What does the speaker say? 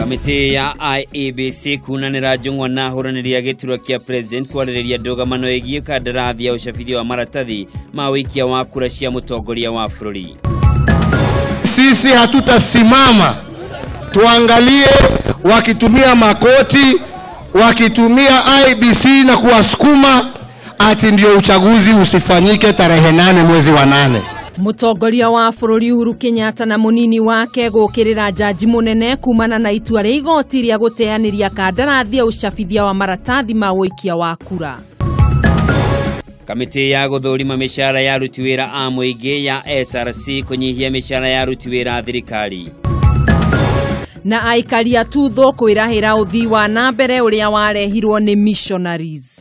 Kamiti ya IEBC kunanira jungwa na huraniria geturwa kia president kwariria ndogamano egie kandarathi ya ucabithia wa maratathi ma wikia wa kura cia mutongoria wa bururi. Sisi hatutasimama tuangalie wakitumia makoti, wakitumia IEBC na kuwasukuma ati ndio uchaguzi usifanyike tarehe 8 mwezi wa 8. Mutongoria wa bururi Uhuru Kenyatta na munini wake gukirira jaji munene kumana na itua ria igoti ria guteaniria kandarathi ya ucabithia wa maratathi ma wikia wa kura. Kamiti ya guthurima mishara ya aruti wira a muingi ya SRC kunyihia mishara ya aruti wira thirikari. Na aikari a Tutho kwirahira uthii wa na mbere uria warehirwo ni missionaries.